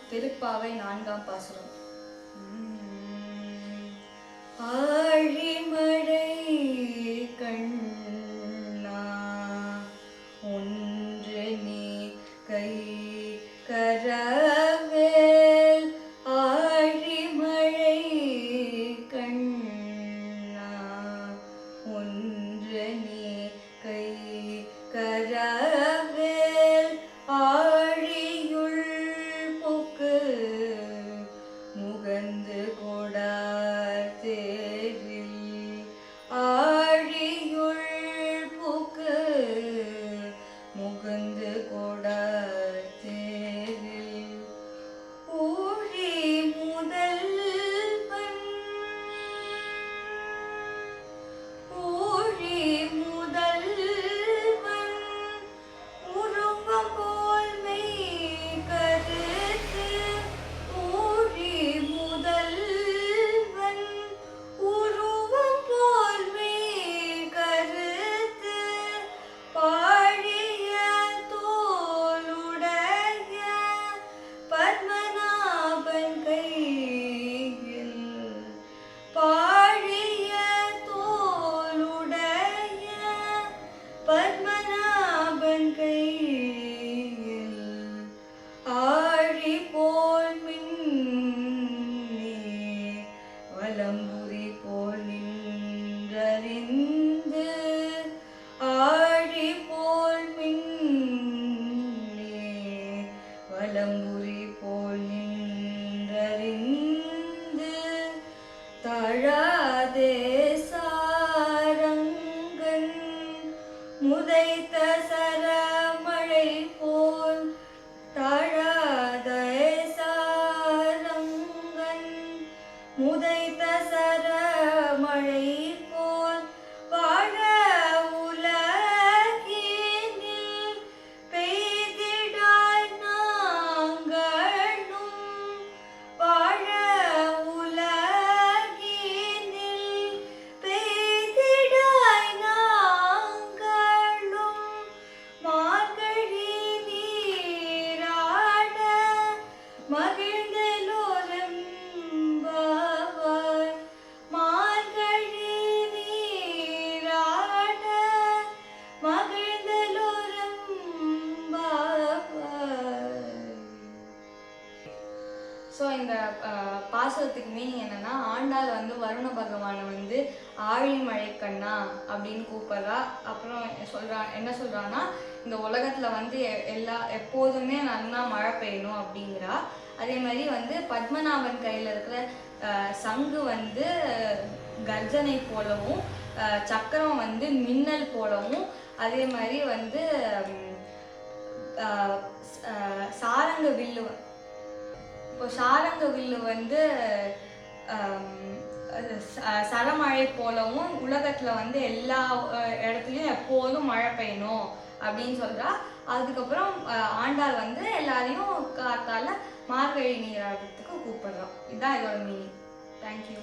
திருப்பாவை 4ஆம் பாசுரம். ஆழிமழை கண்ணா ஒன்று நீ கை கரவேல், ஆழிமழை கண்ணா ஒன்று நீ கை கரவேல், ஆழியுள் புக்கு முகந்து கொடார் தேரில், ஆழியுள் புக்கு முகந்து கொடார் தேரில், ஊழி முதல்வன் ஊழி முதல்வன் உருவம் போல் மெய் கருத்து, ஊழி முதல்வன் உருவம் போல் மெய் கருத்து, பாழிய தோளுடைய பத்மநாபன் கையில், பாழிய தோளுடைய பத்மநாபன் கையில், ஆழி போல் மின்னே வலம்புரி போல் நின்றறிந்து, ஆழி போல் மின்னே வலம்புரி போல் நின்றறிந்து, தாழாதே சாரங்கன் முதைத்த சரமழை போல், தாழாதே சாரங்கன் முதைத்த சரமழை போல், வாழ உலகினில் பெய்திடாய் நாங்களும், வாழ உலகினில் பெய்திடாய் நாங்களும், மார்கழி நீராட மகிழ்ந்தெழுந்தெழும்பாவாய், மார்கழி நீராட மகிழ்ந்தெழுந்தெழும்பாவாய். ஸோ இந்த பாசுரத்துக்கு மீனிங் என்னன்னா, ஆண்டாள் வந்து வருண பகவானை வந்து ஆழிமழை கண்ணா அப்படின்னு கூப்பிட்றா. அப்புறம் என்ன சொல்றான்னா, இந்த உலகத்துல வந்து எப்போதுமே நல்லா மழை பெய்யணும் அப்படிங்கிறா. அதே மாதிரி வந்து பத்மநாபன் கையில இருக்கிற சங்கு வந்து கர்ஜனை போலவும், சக்கரம் வந்து மின்னல் போலவும், அதே மாதிரி வந்து சாரங்க வில்லு, இப்போ சாரங்க வில்லு வந்து சரமழை போலவும், உலகத்துல வந்து எல்லா இடத்துலையும் எப்போதும் மழை பெய்யணும் அப்படின்னு சொல்றா. அதுக்கப்புறம் ஆண்டாள் வந்து எல்லாரையும் காத்தால மார்கழி நீராடுறதுக்கு கூப்பிடுறோம். இதுதான் இதோட மீனிங். தேங்க்யூ.